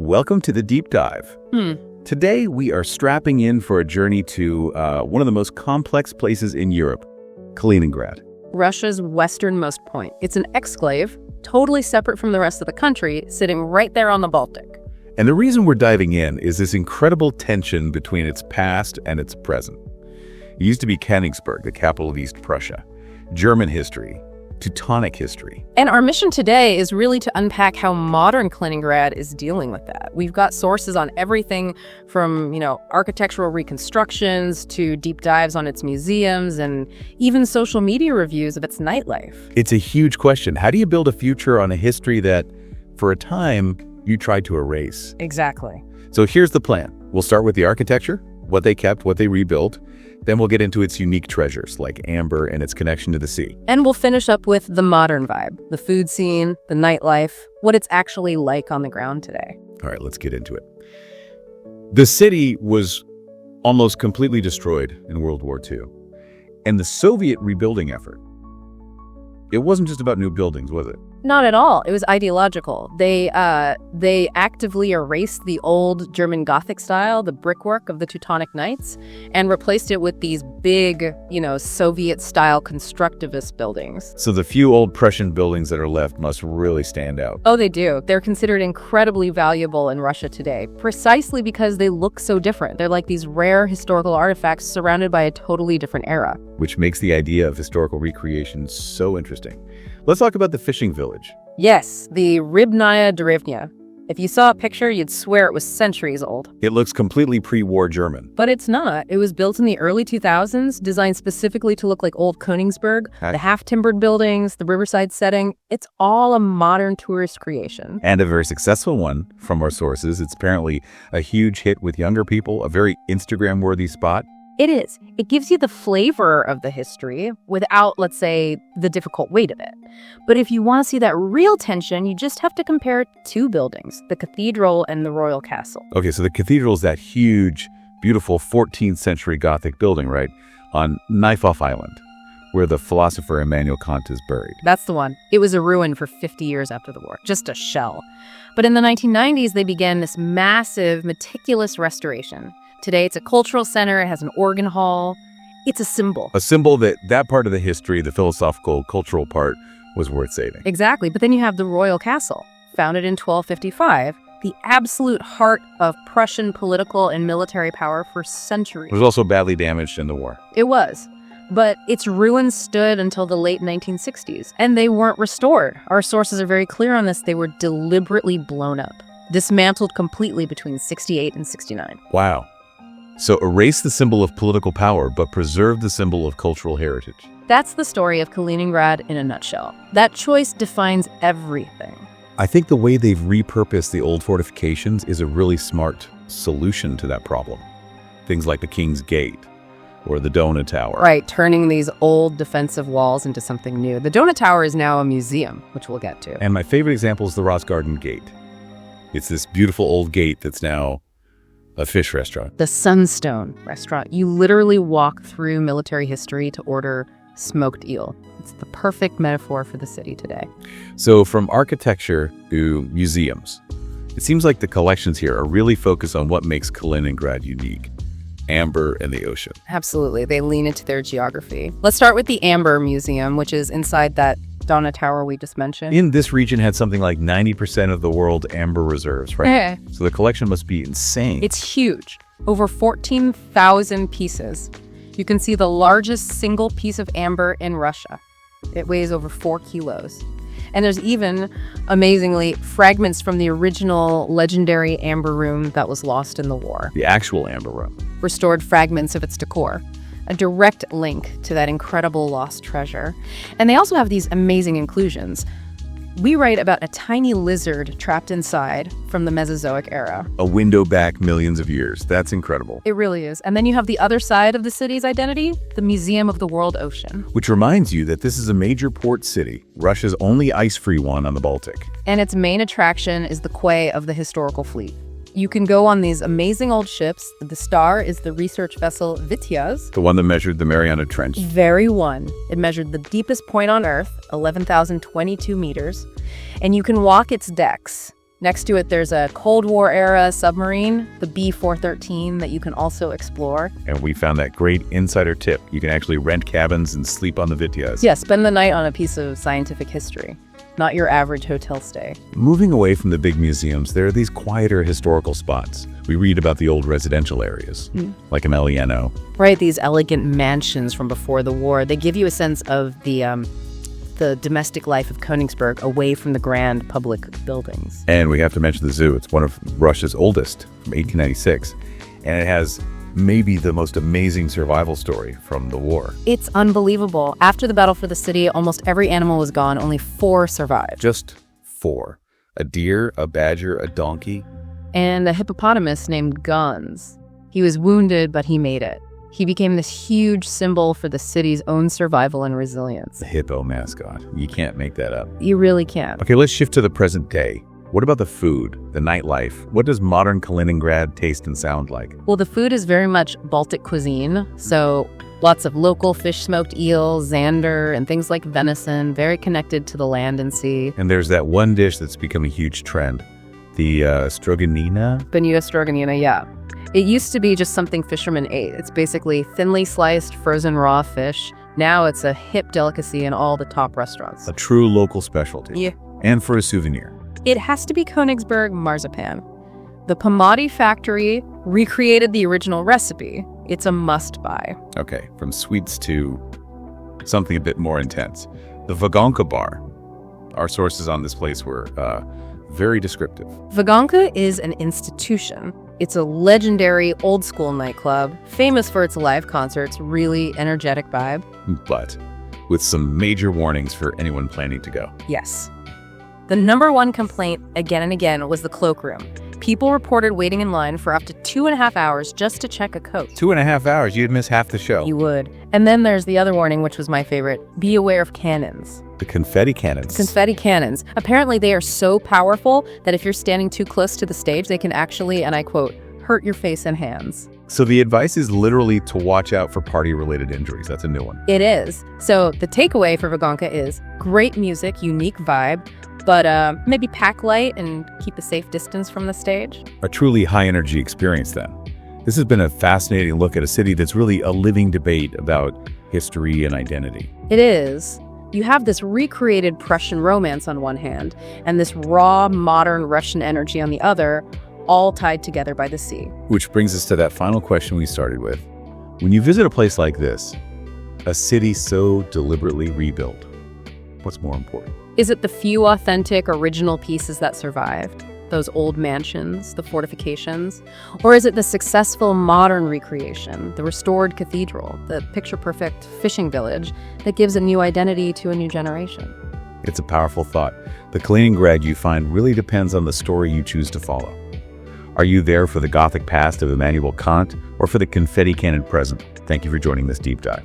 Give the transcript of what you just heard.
Welcome to the Deep Dive. Today, we are strapping in for a journey to one of the most complex places in Europe, Kaliningrad. Russia's westernmost point. It's an exclave, totally separate from the rest of the country, sitting right there on the Baltic. And the reason we're diving in is this incredible tension between its past and its present. It used to be Königsberg, the capital of East Prussia, German history, Teutonic history. And our mission today is really to unpack how modern Kaliningrad is dealing with that. We've got sources on everything from, architectural reconstructions to deep dives on its museums and even social media reviews of its nightlife. It's a huge question. How do you build a future on a history that, for a time, you tried to erase? Exactly. So here's the plan. We'll start with the architecture, what they kept, what they rebuilt. Then we'll get into its unique treasures, like amber and its connection to the sea. And we'll finish up with the modern vibe, the food scene, the nightlife, what it's actually like on the ground today. All right, let's get into it. The city was almost completely destroyed in World War II. And the Soviet rebuilding effort, it wasn't just about new buildings, was it? Not at all. It was ideological. They actively erased the old German Gothic style, the brickwork of the Teutonic Knights, and replaced it with these big, Soviet-style constructivist buildings. So the few old Prussian buildings that are left must really stand out. Oh, they do. They're considered incredibly valuable in Russia today, precisely because they look so different. They're like these rare historical artifacts surrounded by a totally different era. Which makes the idea of historical recreation so interesting. Let's talk about the fishing village. Yes, the Rybnaya Derevnya. If you saw a picture, you'd swear it was centuries old. It looks completely pre-war German. But it's not. It was built in the early 2000s, designed specifically to look like old Königsberg. The half-timbered buildings, the riverside setting, it's all a modern tourist creation. And a very successful one from our sources. It's apparently a huge hit with younger people, a very Instagram-worthy spot. It is. It gives you the flavor of the history without, let's say, the difficult weight of it. But if you want to see that real tension, you just have to compare two buildings, the Cathedral and the Royal Castle. Okay, so the Cathedral is that huge, beautiful 14th century Gothic building, right, on Knife-Off Island, where the philosopher Immanuel Kant is buried. That's the one. It was a ruin for 50 years after the war, just a shell. But in the 1990s, they began this massive, meticulous restoration. Today, it's a cultural center. It has an organ hall. It's a symbol. A symbol that part of the history, the philosophical, cultural part, was worth saving. Exactly. But then you have the Royal Castle, founded in 1255, the absolute heart of Prussian political and military power for centuries. It was also badly damaged in the war. It was. But its ruins stood until the late 1960s, and they weren't restored. Our sources are very clear on this. They were deliberately blown up, dismantled completely between 68 and 69. Wow. So erase the symbol of political power, but preserve the symbol of cultural heritage. That's the story of Kaliningrad in a nutshell. That choice defines everything. I think the way they've repurposed the old fortifications is a really smart solution to that problem. Things like the King's Gate or the Donut Tower. Right, turning these old defensive walls into something new. The Donut Tower is now a museum, which we'll get to. And my favorite example is the Rosgarden Gate. It's this beautiful old gate that's now a fish restaurant. The Sunstone restaurant. You literally walk through military history to order smoked eel. It's the perfect metaphor for the city today. So from architecture to museums, it seems like the collections here are really focused on what makes Kaliningrad unique. Amber and the ocean. Absolutely. They lean into their geography. Let's start with the Amber Museum, which is inside that Donut Tower we just mentioned. In this region had something like 90% of the world amber reserves, right? Yeah. So the collection must be insane. It's huge. Over 14,000 pieces. You can see the largest single piece of amber in Russia. It weighs over 4 kilos. And there's even, amazingly, fragments from the original legendary amber room that was lost in the war. The actual amber room. Restored fragments of its decor. A direct link to that incredible lost treasure. And they also have these amazing inclusions. We write about a tiny lizard trapped inside from the Mesozoic era. A window back millions of years. That's incredible. It really is. And then you have the other side of the city's identity, the Museum of the World Ocean. Which reminds you that this is a major port city, Russia's only ice-free one on the Baltic. And its main attraction is the quay of the historical fleet. You can go on these amazing old ships. The star is the research vessel Vityaz. The one that measured the Mariana Trench. Very one. It measured the deepest point on Earth, 11,022 meters. And you can walk its decks. Next to it, there's a Cold War era submarine, the B-413, that you can also explore. And we found that great insider tip. You can actually rent cabins and sleep on the Vityas. Yeah, spend the night on a piece of scientific history, not your average hotel stay. Moving away from the big museums, there are these quieter historical spots. We read about the old residential areas, like Emeliano. Right, these elegant mansions from before the war. They give you a sense of the domestic life of Königsberg away from the grand public buildings. And we have to mention the zoo. It's one of Russia's oldest, from 1896. And it has maybe the most amazing survival story from the war. It's unbelievable. After the battle for the city, almost every animal was gone. Only 4 survived. Just 4. A deer, a badger, a donkey. And a hippopotamus named Guns. He was wounded, but he made it. He became this huge symbol for the city's own survival and resilience. The hippo mascot. You can't make that up. You really can't. Okay, let's shift to the present day. What about the food, the nightlife? What does modern Kaliningrad taste and sound like? Well, the food is very much Baltic cuisine, so lots of local fish, smoked eel, zander, and things like venison, very connected to the land and sea. And there's that one dish that's become a huge trend, the stroganina. Bonita stroganina, yeah. It used to be just something fishermen ate. It's basically thinly sliced, frozen raw fish. Now it's a hip delicacy in all the top restaurants. A true local specialty. Yeah. And for a souvenir. It has to be Königsberg marzipan. The Pomadi factory recreated the original recipe. It's a must-buy. Okay, from sweets to something a bit more intense. The Vagonka bar. Our sources on this place were very descriptive. Vagonka is an institution. It's a legendary old-school nightclub, famous for its live concerts, really energetic vibe. But with some major warnings for anyone planning to go. Yes. The number one complaint, again and again, was the cloakroom. People reported waiting in line for up to 2.5 hours just to check a coat. 2.5 hours, you'd miss half the show. You would. And then there's the other warning, which was my favorite. Be aware of cannons. The confetti cannons. Confetti cannons. Apparently they are so powerful that if you're standing too close to the stage, they can actually, and I quote, hurt your face and hands. So the advice is literally to watch out for party-related injuries. That's a new one. It is. So the takeaway for Vagonka is great music, unique vibe, but maybe pack light and keep a safe distance from the stage. A truly high-energy experience, then. This has been a fascinating look at a city that's really a living debate about history and identity. It is. You have this recreated Prussian romance on one hand, and this raw, modern Russian energy on the other, all tied together by the sea. Which brings us to that final question we started with. When you visit a place like this, a city so deliberately rebuilt, what's more important? Is it the few authentic, original pieces that survived? Those old mansions, the fortifications? Or is it the successful modern recreation, the restored cathedral, the picture-perfect fishing village that gives a new identity to a new generation? It's a powerful thought. The Kaliningrad you find really depends on the story you choose to follow. Are you there for the Gothic past of Immanuel Kant or for the confetti cannon present? Thank you for joining this deep dive.